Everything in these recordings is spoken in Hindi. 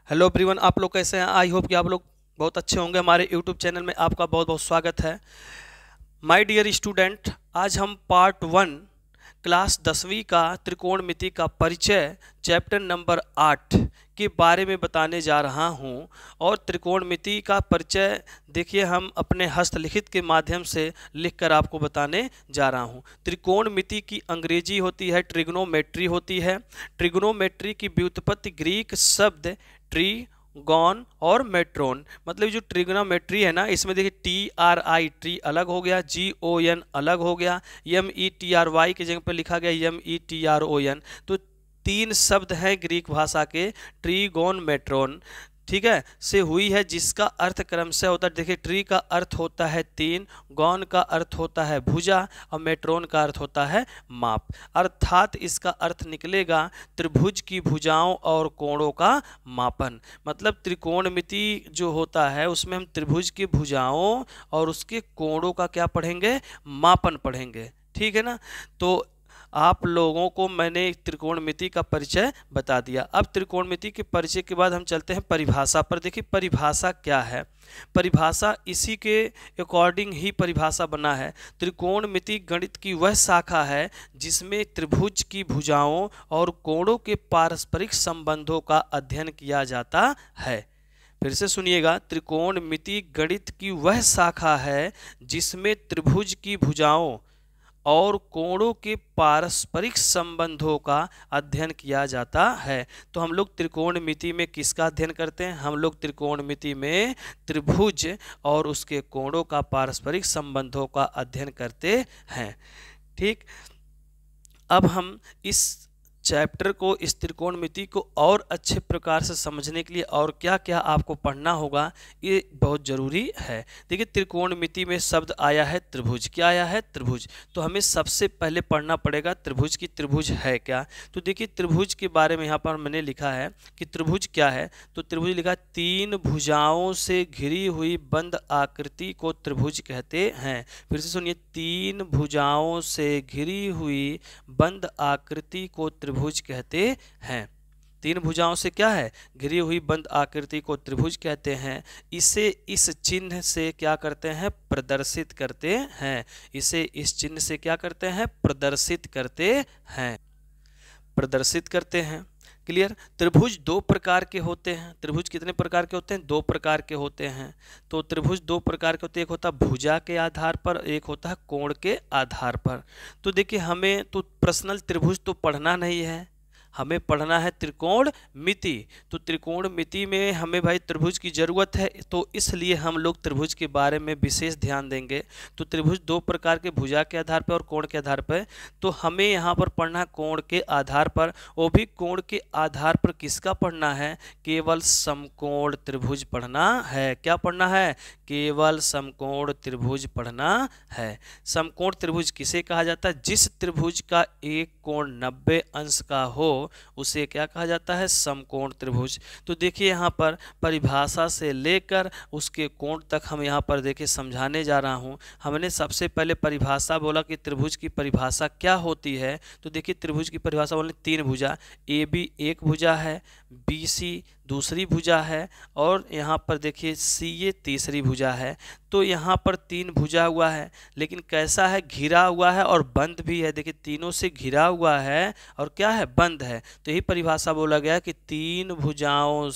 हेलो एवरीवन, आप लोग कैसे हैं? आई होप कि आप लोग बहुत अच्छे होंगे। हमारे यूट्यूब चैनल में आपका बहुत बहुत स्वागत है। माय डियर स्टूडेंट, आज हम पार्ट 1 क्लास 10वीं का त्रिकोणमिति का परिचय चैप्टर नंबर 8 के बारे में बताने जा रहा हूं। और त्रिकोणमिति का परिचय देखिए हम अपने हस्तलिखित के माध्यम से लिखकर आपको बताने जा रहा हूं। त्रिकोणमिति की अंग्रेजी होती है ट्रिग्नोमेट्री होती है। ट्रिग्नोमेट्री की व्युत्पत्ति ग्रीक शब्द ट्रीगोन और मेट्रोन, मतलब जो ट्रिग्नोमेट्री है ना, इसमें देखिए TRI अलग हो गया, GON अलग हो गया, METRY की जगह पर लिखा गया METRON। तो तीन शब्द हैं ग्रीक भाषा के, ट्रीगोन मेट्रोन, ठीक है, से हुई है, जिसका अर्थ क्रमशः होता है। देखिए ट्री का अर्थ होता है तीन, गौन का अर्थ होता है भुजा और मेट्रोन का अर्थ होता है माप। अर्थात इसका अर्थ निकलेगा त्रिभुज की भुजाओं और कोणों का मापन। मतलब त्रिकोणमिति जो होता है उसमें हम त्रिभुज की भुजाओं और उसके कोणों का क्या पढ़ेंगे? मापन पढ़ेंगे, ठीक है ना। तो आप लोगों को मैंने त्रिकोणमिति का परिचय बता दिया। अब त्रिकोणमिति के परिचय के बाद हम चलते हैं परिभाषा पर। देखिए परिभाषा क्या है, परिभाषा इसी के अकॉर्डिंग ही परिभाषा बना है। त्रिकोणमिति गणित की वह शाखा है जिसमें त्रिभुज की भुजाओं और कोणों के पारस्परिक संबंधों का अध्ययन किया जाता है। फिर से सुनिएगा, त्रिकोणमिति गणित की वह शाखा है जिसमें त्रिभुज की भुजाओं और कोणों के पारस्परिक संबंधों का अध्ययन किया जाता है। तो हम लोग त्रिकोणमिति में किसका अध्ययन करते हैं? हम लोग त्रिकोणमिति में त्रिभुज और उसके कोणों का पारस्परिक संबंधों का अध्ययन करते हैं, ठीक। अब हम इस चैप्टर को, इस त्रिकोणमिति को और अच्छे प्रकार से समझने के लिए और क्या क्या आपको पढ़ना होगा, ये बहुत ज़रूरी है। देखिए त्रिकोणमिति में शब्द आया है त्रिभुज। क्या आया है? त्रिभुज। तो हमें सबसे पहले पढ़ना पड़ेगा त्रिभुज की त्रिभुज है क्या। तो देखिए त्रिभुज के बारे में यहाँ पर मैंने लिखा है कि त्रिभुज क्या है। तो त्रिभुज लिखा है, तीन भुजाओं से घिरी हुई बंद आकृति को त्रिभुज कहते हैं। फिर से सुनिए, तीन भुजाओं से घिरी हुई बंद आकृति को त्रिभुज कहते हैं। तीन भुजाओं से क्या है? घिरी हुई बंद आकृति को त्रिभुज कहते हैं। इसे इस चिन्ह से क्या करते हैं? प्रदर्शित करते हैं। इसे इस चिन्ह से क्या करते हैं? प्रदर्शित करते हैं, प्रदर्शित करते हैं। क्लियर। त्रिभुज दो प्रकार के होते हैं। त्रिभुज कितने प्रकार के होते हैं? दो प्रकार के होते हैं। तो त्रिभुज दो प्रकार के होते हैं, एक होता है भुजा के आधार पर, एक होता है कोण के आधार पर। तो देखिए हमें तो पर्सनल त्रिभुज तो पढ़ना नहीं है, हमें पढ़ना है त्रिकोणमिति। तो त्रिकोणमिति में हमें भाई त्रिभुज की ज़रूरत है, तो इसलिए हम लोग त्रिभुज के बारे में विशेष ध्यान देंगे। तो त्रिभुज दो प्रकार के, भुजा के आधार पर और कोण के आधार पर। तो हमें यहाँ पर पढ़ना है कोण के आधार पर। वो भी कोण के आधार पर किसका पढ़ना है? केवल समकोण त्रिभुज पढ़ना है। क्या पढ़ना है? केवल समकोण त्रिभुज पढ़ना है। समकोण त्रिभुज किसे कहा जाता है? जिस त्रिभुज का एक कोण 90 अंश का हो उसे क्या कहा जाता है? समकोण त्रिभुज। तो देखिए यहाँ पर परिभाषा से लेकर उसके कोण तक हम यहाँ पर देखिए समझाने जा रहा हूँ। हमने सबसे पहले परिभाषा बोला कि त्रिभुज की परिभाषा क्या होती है। तो देखिए त्रिभुज की परिभाषा बोले, तीन भुजा, AB एक भुजा है, BC दूसरी भुजा है, और यहाँ पर देखिए CA तीसरी भुजा है। तो यहाँ पर तीन भुजा हुआ है, लेकिन कैसा है? घिरा हुआ है और बंद भी है। देखिए तीनों से घिरा हुआ है और क्या है? बंद है। तो यही परिभाषा बोला गया कि तीन भुजाओं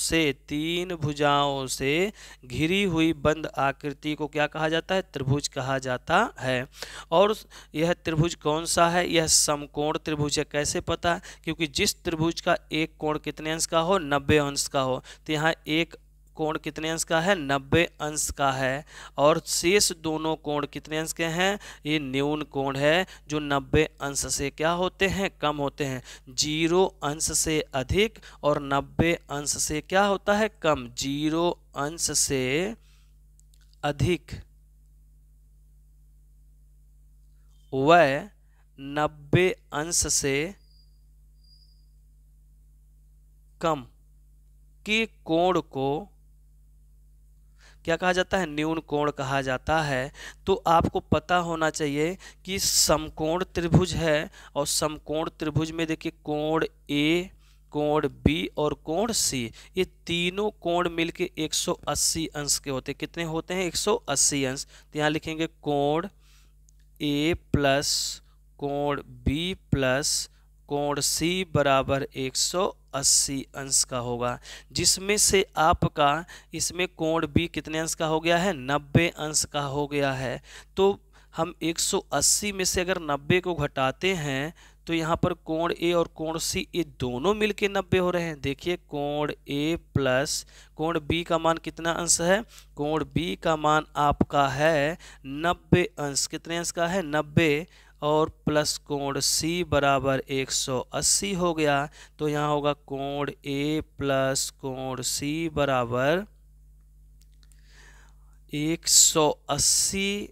से घिरी हुई बंद आकृति को क्या कहा जाता है? त्रिभुज कहा जाता है। और यह त्रिभुज कौन सा है? यह समकोण त्रिभुज है। कैसे पता? क्योंकि जिस त्रिभुज का एक कोण कितने अंश का हो? 90 अंश का हो। तो यहाँ एक कोण कितने अंश का है? 90 अंश का है। और शेष दोनों कोण कितने अंश के हैं? ये न्यून कोण है, जो 90 अंश से क्या होते हैं? कम होते हैं। 0 अंश से अधिक और 90 अंश से क्या होता है? कम। 0 अंश से अधिक व 90 अंश से कम के कोण को क्या कहा जाता है? न्यून कोण कहा जाता है। तो आपको पता होना चाहिए कि समकोण त्रिभुज है, और समकोण त्रिभुज में देखिए कोण A कोण बी और कोण सी, ये तीनों कोण मिलके 180 अंश के होते हैं। कितने होते हैं? 180 अंश। तो यहाँ लिखेंगे कोण ए प्लस कोण बी प्लस कोण सी बराबर 180 अंश का होगा, जिसमें से आपका इसमें कोण बी कितने अंश का हो गया है? 90 अंश का हो गया है। तो हम 180 में से अगर 90 को घटाते हैं तो यहाँ पर कोण ए और कोण सी ये दोनों मिलके 90 हो रहे हैं। देखिए कोण ए प्लस कोण बी का मान कितना अंश है? कोण बी का मान आपका है 90 अंश। कितने अंश का है? 90, और प्लस कोण सी बराबर 180 हो गया। तो यहाँ होगा कोण ए प्लस कोण सी बराबर 180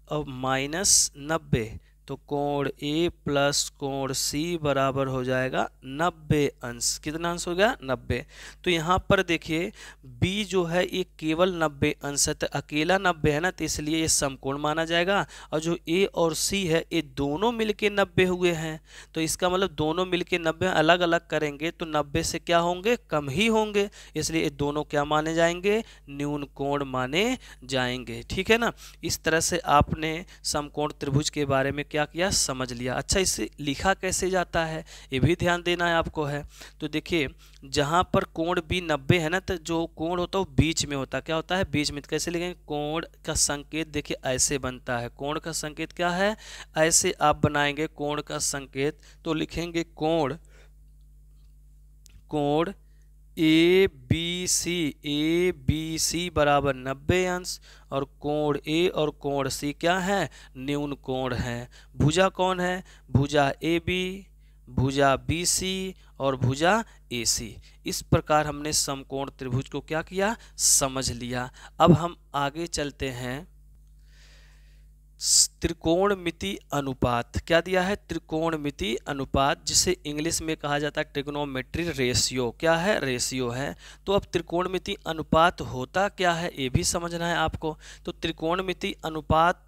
और माइनस 90, तो कोण ए प्लस कोण सी बराबर हो जाएगा 90 अंश। कितना अंश हो गया? 90। तो यहाँ पर देखिए बी जो है ये केवल 90 अंश है, तो अकेला 90 है ना, तो इसलिए ये समकोण माना जाएगा। और जो ए और सी है ये दोनों मिलके 90 हुए हैं, तो इसका मतलब दोनों मिलके 90, अलग अलग करेंगे तो 90 से क्या होंगे? कम ही होंगे, इसलिए ये दोनों क्या माने जाएंगे? न्यून कोण माने जाएंगे। ठीक है ना। इस तरह से आपने समकोण त्रिभुज के बारे में क्या किया? समझ लिया। अच्छा, इसे लिखा कैसे जाता है ये भी ध्यान देना है आपको है। तो देखिए जहां पर कोण बी 90 है ना, तो जो कोण होता है वो बीच में होता है। क्या होता है? बीच में। तो कैसे लिखेंगे? कोण का संकेत देखिए ऐसे बनता है। कोण का संकेत क्या है? ऐसे आप बनाएंगे कोण का संकेत। तो लिखेंगे कोण ए बी सी बराबर 90 अंश, और कोण ए और कोण सी क्या है? न्यून कोण है। भुजा कौन है? भुजा ए बी, भुजा बी सी और भुजा ए सी। इस प्रकार हमने समकोण त्रिभुज को क्या किया? समझ लिया। अब हम आगे चलते हैं। त्रिकोणमिति अनुपात क्या दिया है? त्रिकोणमिति अनुपात, जिसे इंग्लिश में कहा जाता है ट्रिग्नोमेट्री रेशियो। क्या है? रेशियो है। तो अब त्रिकोणमिति अनुपात होता क्या है ये भी समझना है आपको। तो त्रिकोणमिति अनुपात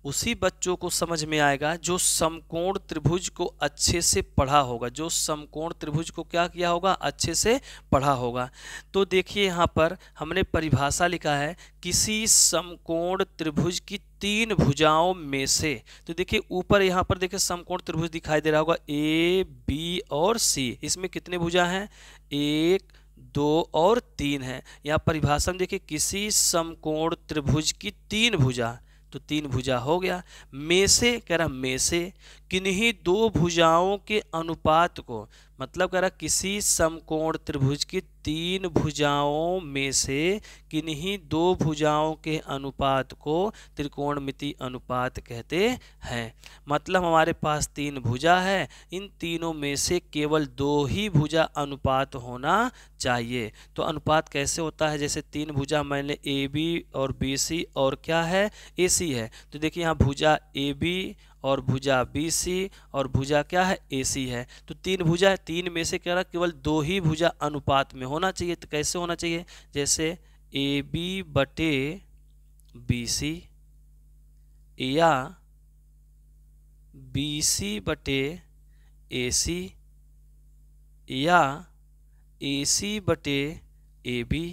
उसी बच्चों को समझ में आएगा जो समकोण त्रिभुज को अच्छे से पढ़ा होगा, जो समकोण त्रिभुज को क्या किया होगा? अच्छे से पढ़ा होगा। तो देखिए यहाँ पर हमने परिभाषा लिखा है, किसी समकोण त्रिभुज की तीन भुजाओं में से। तो देखिए ऊपर यहाँ पर देखिए समकोण त्रिभुज दिखाई दे रहा होगा ए बी और सी। इसमें कितने भुजा हैं? 1 2 और 3 है। यहाँ परिभाषा में देखिए किसी समकोण त्रिभुज की तीन भुजा, तो तीन भुजा हो गया। में से कह रहा में से किन्हीं दो भुजाओं के अनुपात को, मतलब कह रहा किसी समकोण त्रिभुज की तीन भुजाओं में से किन्हीं दो भुजाओं के अनुपात को त्रिकोणमिति अनुपात कहते हैं। मतलब हमारे पास तीन भुजा है, इन तीनों में से केवल दो ही भुजा अनुपात होना चाहिए। तो अनुपात कैसे होता है? जैसे तीन भुजा मैंने ए बी और बी सी और क्या है? ए सी है। तो देखिए यहाँ भुजा ए बी और भुजा बी सी और भुजा क्या है? ए सी है। तो तीन भुजा है, तीन में से क्या रहा? केवल दो ही भुजा अनुपात में होना चाहिए। तो कैसे होना चाहिए? जैसे ए बी बटे बी सी या बी सी बटे ए सी या ए सी बटे ए बी।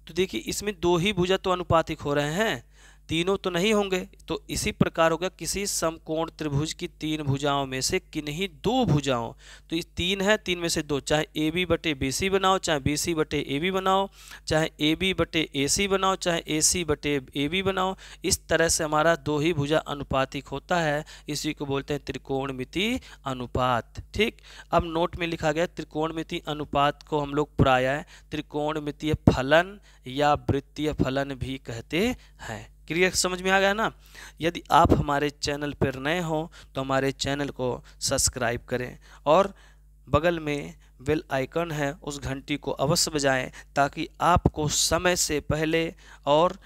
तो देखिए इसमें दो ही भुजा तो अनुपातिक हो रहे हैं, तीनों तो नहीं होंगे। तो इसी प्रकार होगा किसी समकोण त्रिभुज की तीन भुजाओं में से किन्हीं दो भुजाओं, तो ये तीन है, तीन में से दो, चाहे ए बी बटे बी सी बनाओ, चाहे बी सी बटे ए बी बनाओ, चाहे ए बी बटे ए सी बनाओ, चाहे ए सी बटे ए बी बनाओ। इस तरह से हमारा दो ही भुजा अनुपातिक होता है। इसी को बोलते हैं त्रिकोणमिति अनुपात। ठीक, अब नोट में लिखा गया त्रिकोणमिति अनुपात को हम लोग पढ़ाया है त्रिकोणमितीय फलन या वृत्तीय फलन भी कहते हैं। क्लियर, समझ में आ गया ना। यदि आप हमारे चैनल पर नए हो तो हमारे चैनल को सब्सक्राइब करें और बगल में बेल आइकन है उस घंटी को अवश्य बजाएं, ताकि आपको समय से पहले और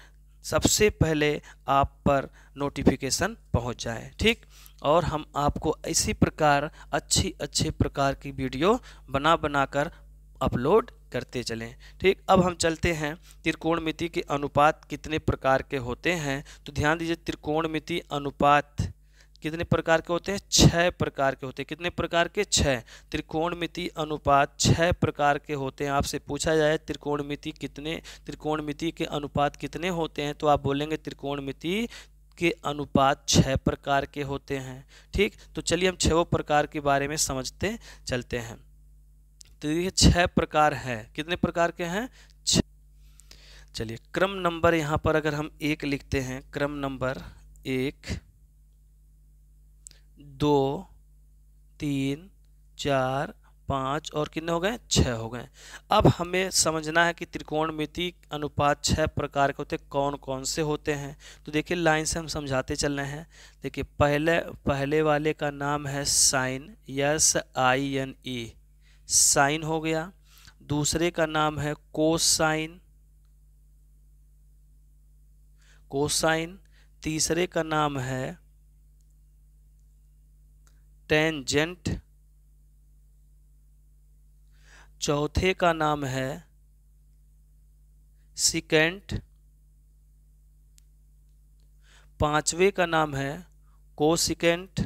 सबसे पहले आप पर नोटिफिकेशन पहुंच जाए। ठीक, और हम आपको इसी प्रकार अच्छे प्रकार की वीडियो बनाकर अपलोड करते चलें। ठीक, अब हम चलते हैं त्रिकोणमिति के अनुपात कितने प्रकार के होते हैं। तो ध्यान दीजिए त्रिकोणमिति अनुपात कितने प्रकार के होते हैं? 6 प्रकार के होते हैं। कितने प्रकार के? 6। त्रिकोणमिति अनुपात 6 प्रकार के होते हैं। आपसे पूछा जाए त्रिकोणमिति के अनुपात कितने होते हैं, तो आप बोलेंगे त्रिकोणमिति के अनुपात 6 प्रकार के होते हैं। ठीक, तो चलिए हम 6 प्रकार के बारे में समझते चलते हैं। तो ये 6 प्रकार है। कितने प्रकार के हैं? 6। चलिए क्रम नंबर यहाँ पर अगर हम 1 लिखते हैं, क्रम नंबर 1, 2, 3, 4, 5 और कितने हो गए? 6 हो गए। अब हमें समझना है कि त्रिकोणमिति अनुपात 6 प्रकार के होते कौन कौन से होते हैं। तो देखिए लाइन से हम समझाते चल रहे हैं। देखिए पहले वाले का नाम है साइन, SINE, साइन हो गया। दूसरे का नाम है कोसाइन, कोसाइन। तीसरे का नाम है टेंजेंट। चौथे का नाम है सिकेंट। पांचवे का नाम है कोसिकेंट,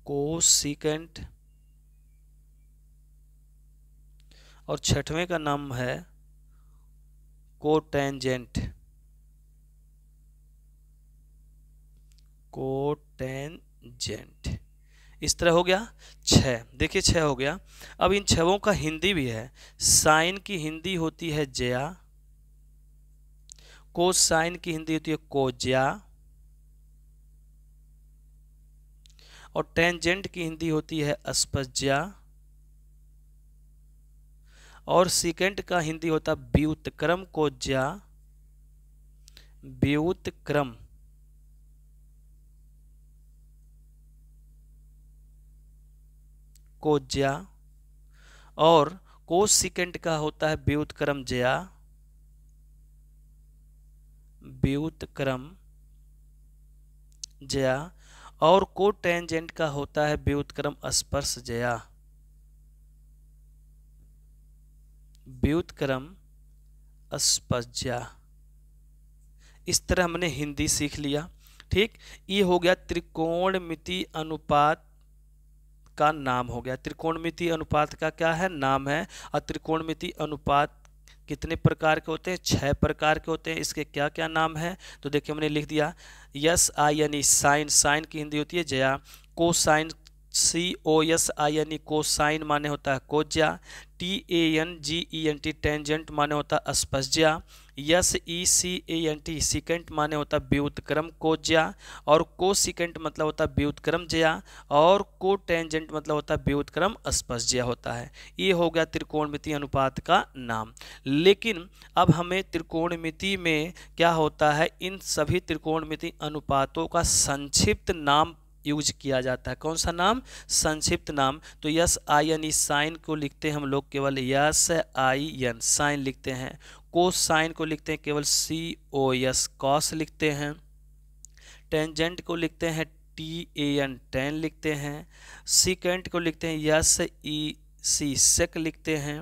कोसिकेंट। और छठवें का नाम है कोटेंजेंट, कोटेंजेंट। इस तरह हो गया 6। देखिए 6 हो गया। अब इन 6 का हिंदी भी है। साइन की हिंदी होती है जया, कोसाइन की हिंदी होती है कोज्या, और टेंजेंट की हिंदी होती है अस्पज्या, और सिकेंट का हिंदी होता है व्युत्क्रम कोज्या, व्युत्क्रम। कोज्या। और कोसिकेंट का होता है व्युत्क्रम जया, व्युत्क्रम जया। और कोटेंजेंट का होता है व्युत्क्रम स्पर्श जया, व्युत्क्रम स्पर्शजा। इस तरह हमने हिंदी सीख लिया। ठीक, ये हो गया त्रिकोणमिति अनुपात का नाम हो गया। त्रिकोणमिति अनुपात का क्या है? नाम है। और त्रिकोणमिति अनुपात कितने प्रकार के होते हैं? 6 प्रकार के होते हैं। इसके क्या क्या नाम है? तो देखिए हमने लिख दिया SINE, साइन, साइन की हिंदी होती है जया। कोसाइन, COSINE, कोसाइन माने होता है कोज्या। TANGENT, टेंजेंट माने होता है अस्पज्या। SECANT, सिकेंट माने होता है व्युत्क्रम कोज्या। और कोसिकेंट मतलब होता है व्युत्क्रम जया। और कोटेंजेंट मतलब होता है व्युत्क्रम अस्पज्या होता है। ये हो गया त्रिकोणमिति अनुपात का नाम। लेकिन अब हमें त्रिकोणमिति में क्या होता है, इन सभी त्रिकोणमिति अनुपातों का संक्षिप्त नाम यूज किया जाता है। कौन सा नाम? संक्षिप्त नाम। तो SINE, साइन को लिखते हैं हम लोग केवल SIN, साइन लिखते हैं। कोसाइन को लिखते हैं केवल COS, कॉस लिखते हैं। टेंजेंट को लिखते हैं TAN, टेन लिखते हैं। सिकेंट को लिखते हैं SEC, सेक लिखते हैं।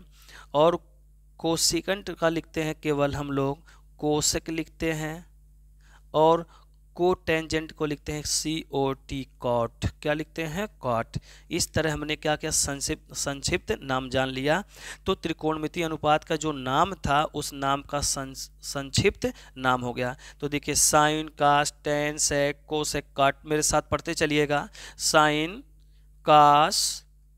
और कोसिकेंट का लिखते हैं केवल हम लोग कोसेक लिखते हैं। और कोटेंजेंट को लिखते हैं COT, कॉट। क्या लिखते हैं? कॉट। इस तरह हमने क्या क्या संक्षिप्त नाम जान लिया। तो त्रिकोणमिति अनुपात का जो नाम था उस नाम का संक्षिप्त नाम हो गया। तो देखिए साइन, कास, टेन, सेक, कोसेक, कॉट। मेरे साथ पढ़ते चलिएगा। साइन, कास,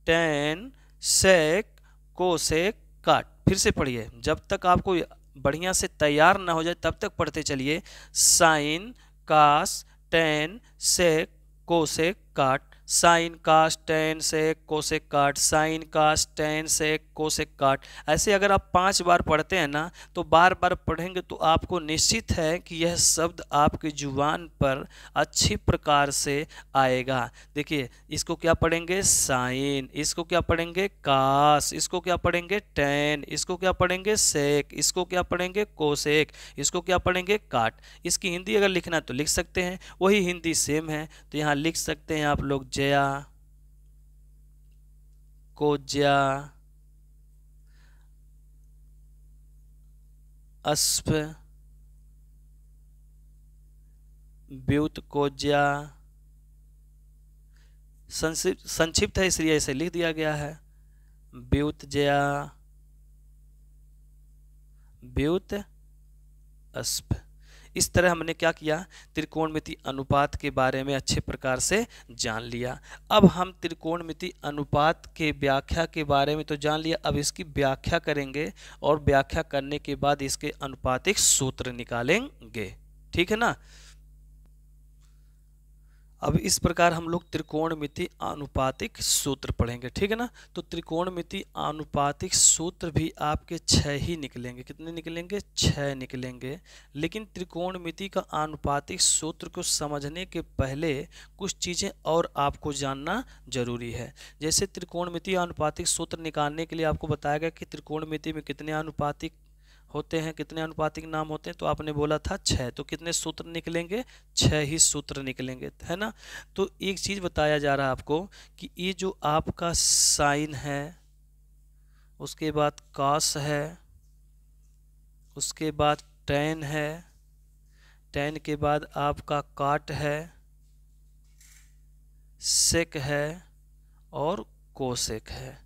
टेन, सेक, कोसेक, कॉट। फिर से पढ़िए, जब तक आपको बढ़िया से तैयार ना हो जाए तब तक पढ़ते चलिए। साइन, कास, टेन, सेक, कोसेक, कॉट। साइन, कास, टेन, सेक, कोसेक, कॉट। साइन, कास, टेन, सेक, कोसेक, कॉट। ऐसे अगर आप 5 बार पढ़ते हैं ना, तो बार बार पढ़ेंगे तो आपको निश्चित है कि यह शब्द आपकी जुबान पर अच्छी प्रकार से आएगा। देखिए इसको क्या पढ़ेंगे? साइन। इसको क्या पढ़ेंगे? कास। इसको क्या पढ़ेंगे? टेन। इसको क्या पढ़ेंगे? सेक। इसको क्या पढ़ेंगे? कोसेक। इसको क्या पढ़ेंगे? काट। इसकी हिंदी अगर लिखना है तो लिख सकते हैं, वही हिंदी सेम है। तो यहाँ लिख सकते हैं आप लोग जया, कोज्या, अस्प, व्युत्कोज्या, संक्षिप्त है इसलिए ऐसे लिख दिया गया है, व्युत्जया, व्युत्स्प। इस तरह हमने क्या किया, त्रिकोणमिति अनुपात के बारे में अच्छे प्रकार से जान लिया। अब हम त्रिकोणमिति अनुपात के व्याख्या के बारे में तो जान लिया, अब इसकी व्याख्या करेंगे और व्याख्या करने के बाद इसके अनुपातिक सूत्र निकालेंगे, ठीक है ना। अब इस प्रकार हम लोग त्रिकोणमिति आनुपातिक सूत्र पढ़ेंगे, ठीक है ना। तो त्रिकोणमिति आनुपातिक सूत्र भी आपके 6 ही निकलेंगे। कितने निकलेंगे? 6 निकलेंगे। लेकिन त्रिकोणमिति का आनुपातिक सूत्र को समझने के पहले कुछ चीज़ें और आपको जानना जरूरी है। जैसे त्रिकोणमिति आनुपातिक सूत्र निकालने के लिए आपको बताया गया कि त्रिकोणमिति में कितने अनुपातिक होते हैं, कितने अनुपातिक नाम होते हैं, तो आपने बोला था 6। तो कितने सूत्र निकलेंगे? 6 ही सूत्र निकलेंगे, है ना। तो एक चीज़ बताया जा रहा है आपको कि ये जो आपका साइन है, उसके बाद कॉस है, उसके बाद टैन है, टैन के बाद आपका काट है, सेक है और कोसेक है।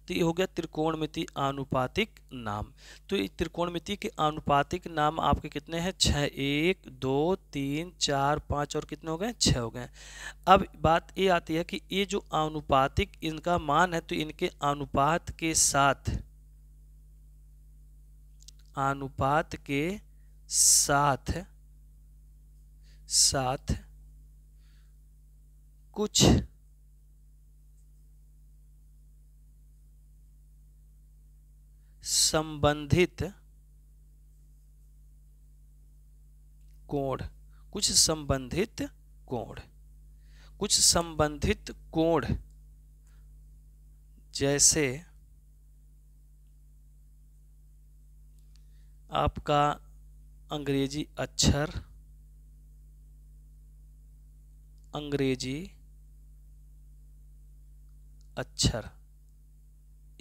तो ये हो गया त्रिकोणमिति आनुपातिक नाम। तो ये त्रिकोणमिति के आनुपातिक नाम आपके कितने हैं? 6। 1 2 3 4 5 और कितने हो गए? 6 हो गए। अब बात ये आती है कि ये जो आनुपातिक इनका मान है, तो इनके अनुपात के साथ कुछ संबंधित कोण, जैसे आपका अंग्रेजी अक्षर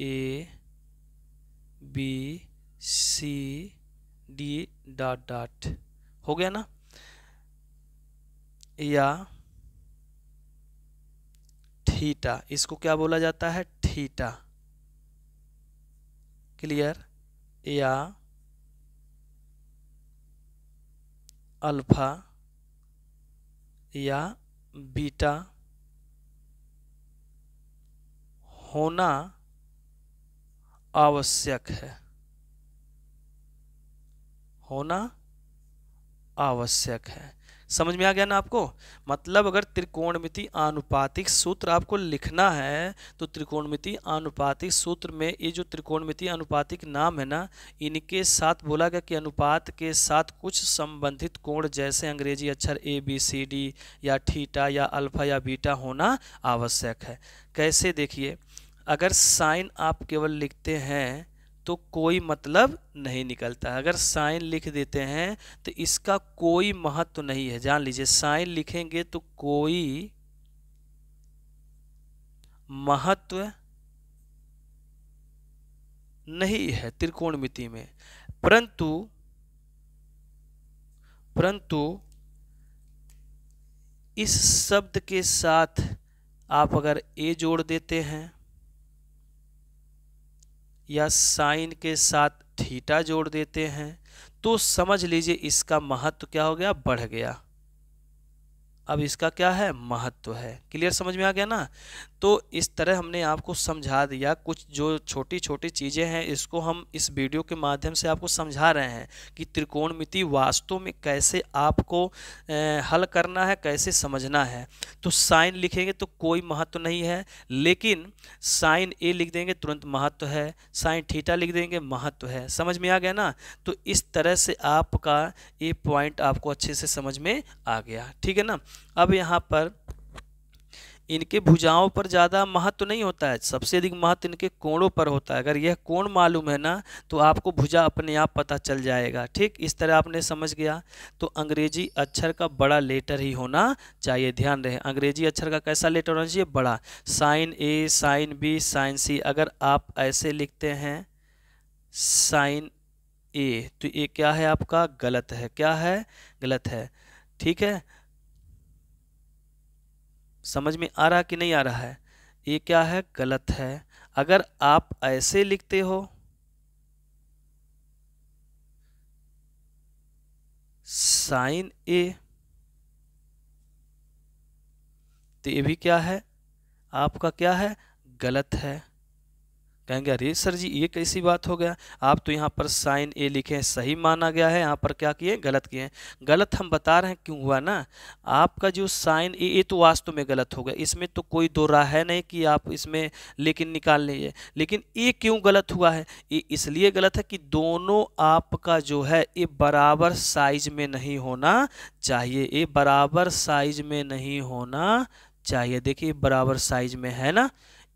A B C D dot हो गया ना, या थीटा, इसको क्या बोला जाता है? थीटा, क्लियर, या अल्फा या बीटा होना आवश्यक है। समझ में आ गया ना आपको? मतलब अगर त्रिकोणमिति आनुपातिक सूत्र आपको लिखना है, तो त्रिकोणमिति आनुपातिक सूत्र में ये जो त्रिकोणमिति आनुपातिक नाम है ना, इनके साथ बोला गया कि अनुपात के साथ कुछ संबंधित कोण जैसे अंग्रेजी अक्षर A B C D या थीटा या अल्फा या बीटा होना आवश्यक है। कैसे? देखिए, अगर साइन आप केवल लिखते हैं तो कोई मतलब नहीं निकलता है। अगर साइन लिख देते हैं तो इसका कोई महत्व नहीं है। जान लीजिए, साइन लिखेंगे तो कोई महत्व नहीं है त्रिकोणमिति में, परंतु इस शब्द के साथ आप अगर A जोड़ देते हैं या साइन के साथ थीटा जोड़ देते हैं, तो समझ लीजिए इसका महत्व क्या हो गया? बढ़ गया। अब इसका क्या है? महत्व है। क्लियर, समझ में आ गया ना। तो इस तरह हमने आपको समझा दिया। कुछ जो छोटी छोटी चीज़ें हैं, इसको हम इस वीडियो के माध्यम से आपको समझा रहे हैं कि त्रिकोणमिति वास्तव में कैसे आपको हल करना है, कैसे समझना है। तो साइन लिखेंगे तो कोई महत्व नहीं है, लेकिन साइन A लिख देंगे तुरंत महत्व है, साइन थीटा लिख देंगे महत्व है। समझ में आ गया ना। तो इस तरह से आपका ये पॉइंट आपको अच्छे से समझ में आ गया, ठीक है ना। अब यहाँ पर इनके भुजाओं पर ज़्यादा महत्व नहीं होता है, सबसे अधिक महत्व इनके कोणों पर होता है। अगर यह कोण मालूम है ना, तो आपको भुजा अपने आप पता चल जाएगा। ठीक, इस तरह आपने समझ गया। तो अंग्रेजी अक्षर का बड़ा लेटर ही होना चाहिए। ध्यान रहे, अंग्रेजी अक्षर का कैसा लेटर होना चाहिए? बड़ा। Sine A, sine B, sine C। अगर आप ऐसे लिखते हैं साइन A, तो ये क्या है आपका? गलत है। क्या है? गलत है। ठीक है। समझ में आ रहा कि नहीं आ रहा है? ये क्या है? गलत है। अगर आप ऐसे लिखते हो साइन ए, तो ये भी क्या है? आपका क्या है? गलत है। कहेंगे अरे सर जी ये कैसी बात हो गया, आप तो यहाँ पर साइन ए लिखे हैं, सही माना गया है, यहाँ पर क्या किए? गलत किए हैं। गलत हम बता रहे हैं क्यों हुआ ना, आपका जो साइन ए, ये तो वास्तव में गलत हो गया, इसमें तो कोई दो राह है नहीं कि आप इसमें लेकिन निकाल लीजिए। लेकिन ये क्यों गलत हुआ है? ये इसलिए गलत है कि दोनों आपका जो है ये बराबर साइज में नहीं होना चाहिए, ये बराबर साइज में नहीं होना चाहिए। देखिए बराबर साइज में है ना,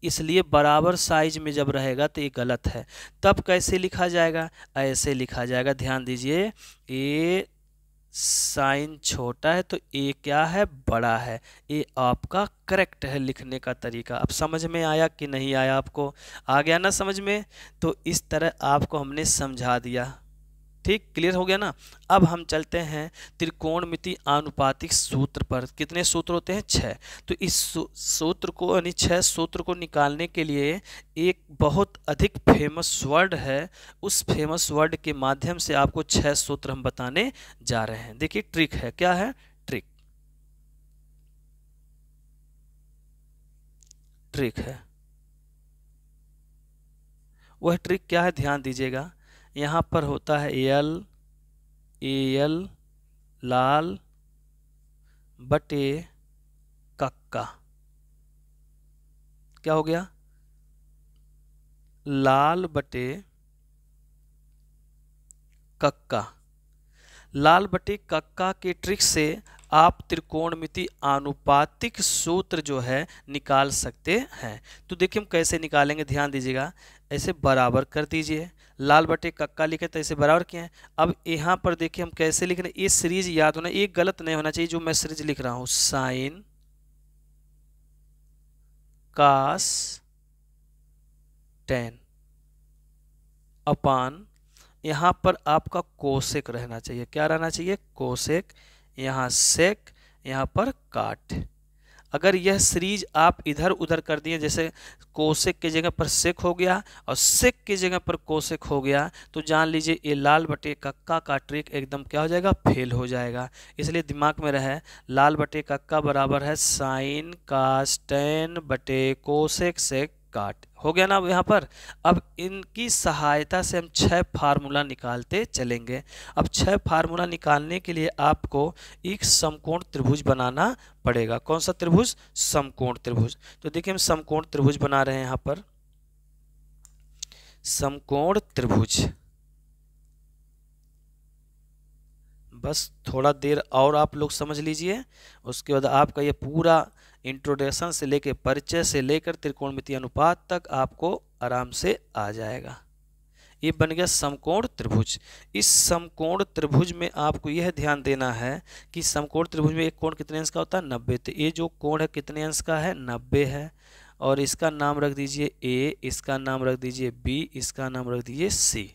इसलिए बराबर साइज में जब रहेगा तो ये गलत है। तब कैसे लिखा जाएगा? ऐसे लिखा जाएगा, ध्यान दीजिए, ए साइन छोटा है तो ए क्या है? बड़ा है। ये आपका करेक्ट है लिखने का तरीका। अब समझ में आया कि नहीं आया? आपको आ गया ना समझ में? तो इस तरह आपको हमने समझा दिया। ठीक, क्लियर हो गया ना? अब हम चलते हैं त्रिकोणमिति आनुपातिक सूत्र पर। कितने सूत्र होते हैं? 6। तो इस सूत्र को यानी 6 सूत्र को निकालने के लिए एक बहुत अधिक फेमस वर्ड है, उस फेमस वर्ड के माध्यम से आपको 6 सूत्र हम बताने जा रहे हैं। देखिए ट्रिक है, क्या है? ट्रिक, ट्रिक है। वह ट्रिक क्या है? ध्यान दीजिएगा, यहाँ पर होता है एल, एल लाल बटे कक्का। क्या हो गया? लाल बटे कक्का। लाल बटे कक्का के ट्रिक से आप त्रिकोणमिति आनुपातिक सूत्र जो है निकाल सकते हैं। तो देखिए हम कैसे निकालेंगे, ध्यान दीजिएगा। ऐसे बराबर कर दीजिए, लाल बटे कक्का लिखे तो ऐसे बराबर किए हैं। अब यहाँ पर देखिए हम कैसे लिख रहे हैं, ये सीरीज याद होना, ये गलत नहीं होना चाहिए जो मैं सीरीज लिख रहा हूँ। साइन कास टेन अपान, यहाँ पर आपका कोसेक रहना चाहिए। क्या रहना चाहिए? कोसेक। यहाँ सेक, यहाँ पर काट। अगर यह सीरीज आप इधर उधर कर दिए, जैसे कोसेक की जगह पर सेक हो गया और सेक की जगह पर कोसेक हो गया, तो जान लीजिए ये लाल बटे कक्का का ट्रिक एकदम क्या हो जाएगा? फेल हो जाएगा। इसलिए दिमाग में रहे, लाल बटे कक्का बराबर है साइन कास टेन बटे कोसेक सेक काट। हो गया ना अब यहाँ पर? अब इनकी सहायता से हम 6 फार्मूला निकालते चलेंगे। अब 6 फार्मूला निकालने के लिए आपको एक समकोण त्रिभुज बनाना पड़ेगा। कौन सा त्रिभुज? समकोण त्रिभुज। तो देखिए हम समकोण त्रिभुज बना रहे हैं यहाँ पर, समकोण त्रिभुज। बस थोड़ा देर और आप लोग समझ लीजिए, उसके बाद आपका ये पूरा इंट्रोडक्शन से लेकर परिचय से लेकर त्रिकोणमितीय अनुपात तक आपको आराम से आ जाएगा। ये बन गया समकोण त्रिभुज। इस समकोण त्रिभुज में आपको यह ध्यान देना है कि समकोण त्रिभुज में एक कोण कितने अंश का होता है? 90। तो ये जो कोण है कितने अंश का है? 90 है। और इसका नाम रख दीजिए ए, इसका नाम रख दीजिए बी, इसका नाम रख दीजिए सी।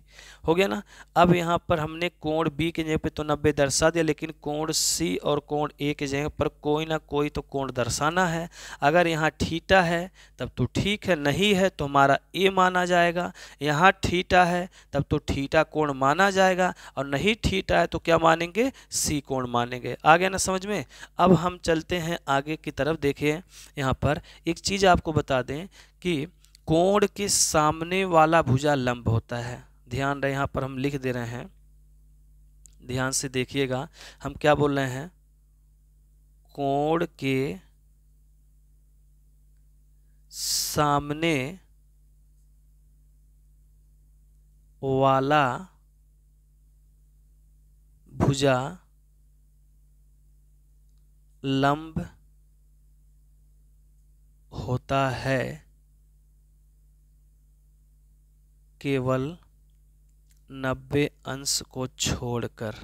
हो गया ना? अब यहाँ पर हमने कोण बी के जगह पे तो 90 दर्शा दिया, लेकिन कोण सी और कोण ए के जगह पर कोई ना कोई तो कोण दर्शाना है। अगर यहाँ थीटा है तब तो ठीक है, नहीं है तो हमारा ए माना जाएगा। यहाँ थीटा है तब तो थीटा कोण माना जाएगा, और नहीं थीटा है तो क्या मानेंगे? सी कोण मानेंगे। आ गया ना समझ में? अब हम चलते हैं आगे की तरफ। देखिए यहाँ पर एक चीज़ आपको बता दें कि कोण के सामने वाला भुजा लंब होता है। ध्यान रहे, यहाँ पर हम लिख दे रहे हैं, ध्यान से देखिएगा। हम क्या बोल रहे हैं? कोण के सामने वाला भुजा लंब होता है केवल 90 अंश को छोड़कर।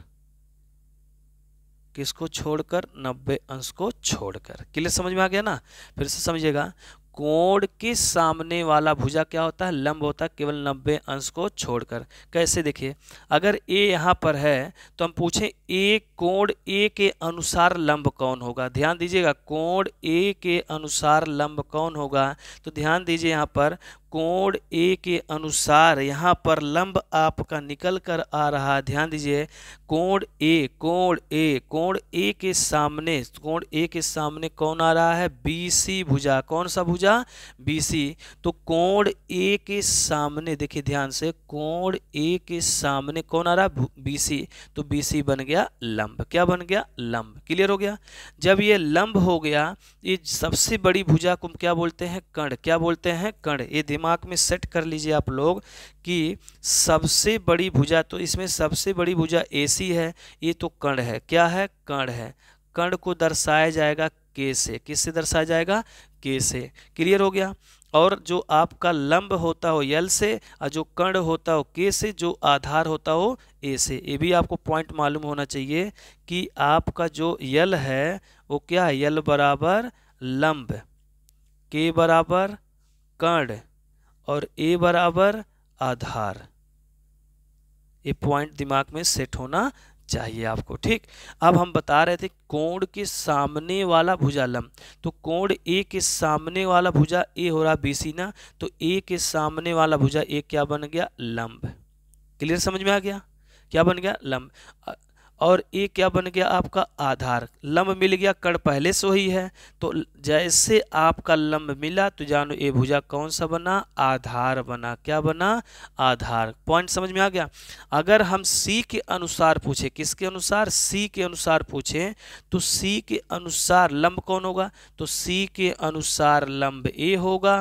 किसको छोड़कर? 90 अंश को छोड़कर। क्लियर समझ में आ गया ना? फिर से समझिएगा, कोण के सामने वाला भुजा क्या होता है, लंब होता है, केवल 90 अंश को छोड़कर। कैसे, देखिए अगर ए यहाँ पर है तो हम पूछें ए कोण ए के अनुसार लंब कौन होगा। ध्यान दीजिएगा, कोण ए के अनुसार लंब कौन होगा, तो ध्यान दीजिए यहाँ पर कोण ए के अनुसार यहाँ पर लंब आपका निकल कर आ रहा है। ध्यान दीजिए, कोण ए के सामने कौन आ रहा है, बीसी भुजा। कौन सा भुजा, बीसी। तो कोण ए के सामने देखिए ध्यान से, कोण ए के सामने कौन आ रहा है, बीसी। तो बीसी बन गया लंब। क्या बन गया, लंब। क्लियर हो गया। जब ये लंब हो गया, ये सबसे बड़ी भुजा को क्या बोलते हैं, कर्ण। क्या बोलते हैं, कर्ण। ये दिमाग में सेट कर लीजिए आप लोग कि सबसे बड़ी भुजा, तो इसमें सबसे बड़ी भुजा एसी है, ये तो कर्ण है। क्या है, कर्ण है। कर्ण को दर्शाया जाएगा के से। किससे दर्शाया जाएगा, के से। क्लियर हो गया। और जो आपका लंब होता हो यल से और जो कर्ण होता हो के से, जो आधार होता हो ए से। ये भी आपको पॉइंट मालूम होना चाहिए कि आपका जो यल है वो क्या है, यल बराबर लंब, के बराबर कर्ण और ए बराबर आधार। ये पॉइंट दिमाग में सेट होना चाहिए आपको। ठीक, अब हम बता रहे थे कोण के सामने वाला भुजा लंब। तो कोण ए के सामने वाला भुजा ए हो रहा बीसी ना, तो ए के सामने वाला भुजा ए क्या बन गया, लंब। क्लियर, समझ में आ गया, क्या बन गया, लंब। और ए क्या बन गया आपका, आधार। लंब मिल गया, कर्ण पहले से ही है, तो जैसे आपका लंब मिला तो जानो ए भुजा कौन सा बना, आधार बना। क्या बना, आधार। पॉइंट समझ में आ गया। अगर हम सी के अनुसार पूछे, किसके अनुसार, सी के अनुसार पूछे, तो सी के अनुसार लंब कौन होगा, तो सी के अनुसार लंब ए होगा।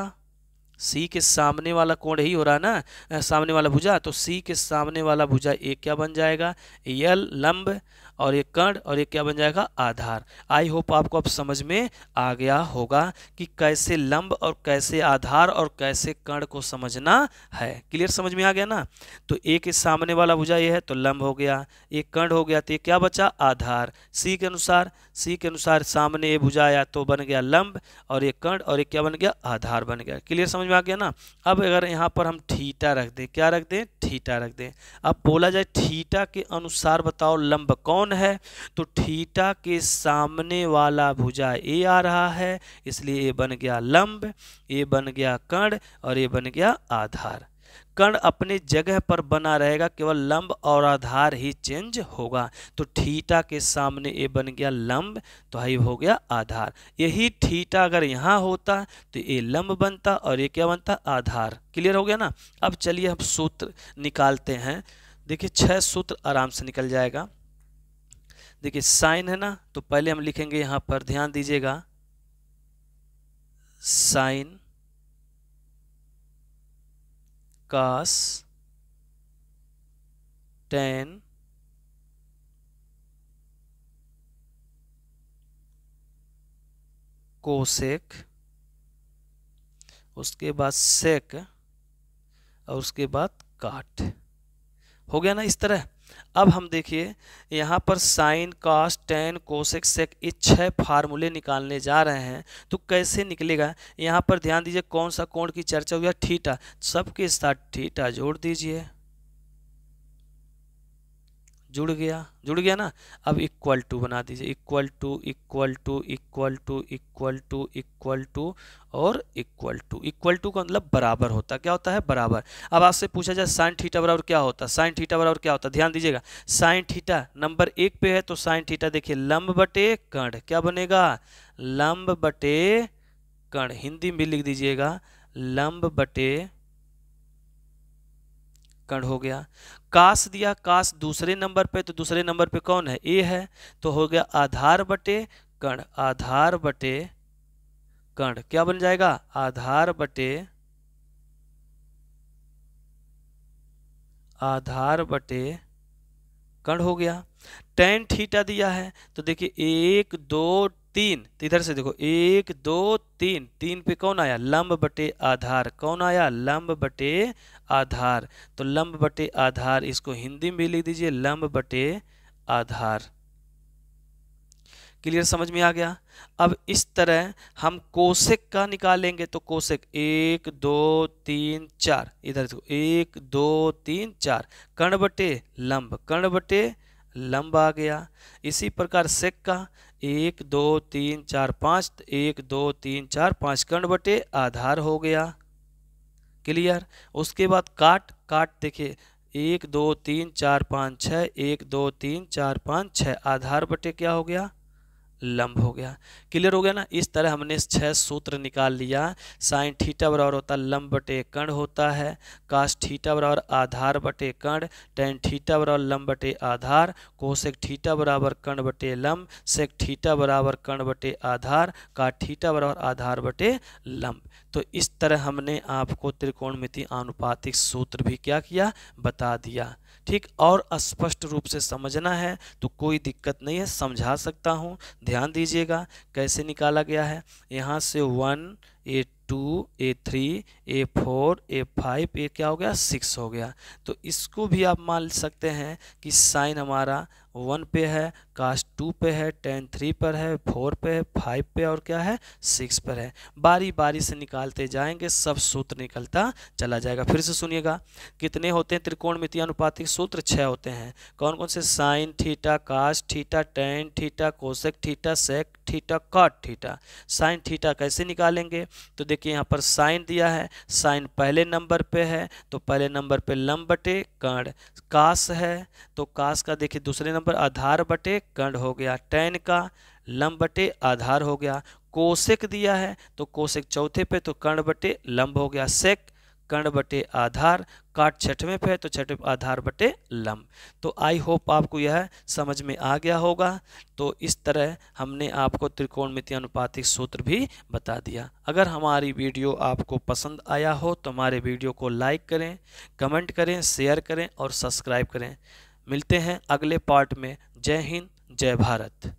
सी के सामने वाला कोण ही हो रहा है ना, सामने वाला भुजा, तो सी के सामने वाला भुजा ए क्या बन जाएगा, यल लंब, और ये कर्ण, और ये क्या बन जाएगा, आधार। आई होप आपको अब समझ में आ गया होगा कि कैसे लंब और कैसे आधार और कैसे कर्ण को समझना है। क्लियर, समझ में आ गया ना। तो ए के सामने वाला भुजा ये है तो लंब हो गया, एक कर्ण हो गया, तो ये क्या बचा, आधार। सी के अनुसार सामने ए भुजा आया तो बन गया लंब, और ये कर्ण, और ये क्या बन गया, आधार बन गया। क्लियर, समझ में आ गया ना। अब अगर यहाँ पर हम थीटा रख दें, क्या रख दें, थीटा रख दें। अब बोला जाए थीटा के अनुसार बताओ लंब कौन है, तो थीटा के सामने वाला भुजा ए आ रहा है, इसलिए ये बन गया लंब, ये बन गया कर्ण, और ये बन गया आधार। कर्ण अपने जगह पर बना रहेगा, केवल लंब और आधार ही चेंज होगा। तो थीटा के सामने ये बन गया लंब, तो ये हो गया आधार। यही थीटा अगर यहाँ होता तो ये लंब बनता और ये क्या बनता, आधार। क्लियर हो गया ना। अब चलिए हम सूत्र निकालते हैं। देखिए 6 सूत्र आराम से निकल जाएगा। देखिए साइन है ना, तो पहले हम लिखेंगे यहाँ पर, ध्यान दीजिएगा, साइन कॉस टेन कोसेक, उसके बाद सेक, और उसके बाद काट। हो गया ना इस तरह। अब हम देखिए यहाँ पर sine cos tan cosec sec, ये 6 फार्मूले निकालने जा रहे हैं। तो कैसे निकलेगा, यहाँ पर ध्यान दीजिए कौन सा कोण की चर्चा हुई है, थीटा। सबके साथ थीटा जोड़ दीजिए, जुड़ गया ना। अब इक्वल टू बना दीजिए, equal to equal to equal to equal to equal to और इक्वल टू। इक्वल टू का मतलब बराबर होता, क्या होता है, बराबर। अब आपसे पूछा जाए साइन थीटा बराबर क्या होता, साइन थीटा बराबर क्या होता, ध्यान दीजिएगा। साइन थीटा नंबर 1 पे है, तो साइन थीटा देखिए लंब बटे कर्ण, क्या बनेगा, लंब बटे कर्ण। हिंदी में लिख दीजिएगा, लंब बटे कर्ण हो गया। कास दिया, कास दूसरे नंबर पे, तो दूसरे नंबर पे कौन है, ए है, तो हो गया आधार बटे कर्ण। आधार बटे कर्ण क्या बन जाएगा, आधार बटे कर्ण हो गया। टेन थीटा दिया है, तो देखिए 1 2 3, तो इधर से देखो 1 2 3, 3 पे कौन आया, लंब बटे आधार। कौन आया, लंब बटे आधार। तो लंब बटे आधार, इसको हिंदी में भी लिख दीजिए, लंब बटे आधार। क्लियर, समझ में आ गया। अब इस तरह हम कोसेक का निकालेंगे तो कोसेक 1 2 3 4, इधर देखो 1 2 3 4, कर्ण बटे लंब, कर्ण बटे लंब आ गया। इसी प्रकार सेक का 1 2 3 4 5, 1 2 3 4 5, कर्ण बटे आधार हो गया। क्लियर। उसके बाद काट, काट देखिए 1 2 3 4 5 6, 1 2 3 4 5 6, आधार बटे क्या हो गया, लंब हो गया। क्लियर हो गया ना। इस तरह हमने 6 सूत्र निकाल लिया। साइन थीटा बराबर होता है लंब बटे कर्ण होता है, कास थीटा बराबर आधार बटे कर्ण, टेन थीटा बराबर लंब बटे आधार, कोसेक थीटा बराबर कर्ण बटे लंब, सेक थीटा बराबर कर्ण बटे आधार, काट थीटा बराबर आधार बटे लंब। तो इस तरह हमने आपको त्रिकोणमिति आनुपातिक सूत्र भी क्या किया, बता दिया। ठीक, और स्पष्ट रूप से समझना है तो कोई दिक्कत नहीं है, समझा सकता हूँ। ध्यान दीजिएगा कैसे निकाला गया है। यहाँ से 1 A2 A3 A4 A5, ये क्या हो गया, 6 हो गया। तो इसको भी आप मान सकते हैं कि साइन हमारा 1 पे है, कास 2 पे है, टेन 3 पर है, 4 पे है, 5 पे और क्या है, 6 पर है। बारी बारी से निकालते जाएंगे, सब सूत्र निकलता चला जाएगा। फिर से सुनिएगा, कितने होते हैं त्रिकोणमितीय अनुपातिक सूत्र, 6 होते हैं। कौन कौन से, sine theta, cos theta, tan theta, cosec theta, sec theta, cot theta. Sine theta कैसे निकालेंगे, तो देखिए यहाँ पर साइन दिया है, साइन पहले नंबर पे है तो पहले नंबर पे लंब बटे कर्ण, कास है तो कास का देखिए दूसरे नंबर आधार बटे कर्ण हो गया, टेन का लंब बटे आधार हो गया, कोसेक दिया है तो कोसेक चौथे पे तो कर्ण बटे लंब हो गया, सेक कर्ण बटे आधार, काट छठवें पे है तो छठवें आधार बटे लंब। तो आई होप आपको यह समझ में आ गया होगा। तो इस तरह हमने आपको त्रिकोणमितीय अनुपातिक सूत्र भी बता दिया। अगर हमारी वीडियो आपको पसंद आया हो तो हमारे वीडियो को लाइक करें, कमेंट करें, शेयर करें और सब्सक्राइब करें। मिलते हैं अगले पार्ट में। जय हिंद, जय भारत।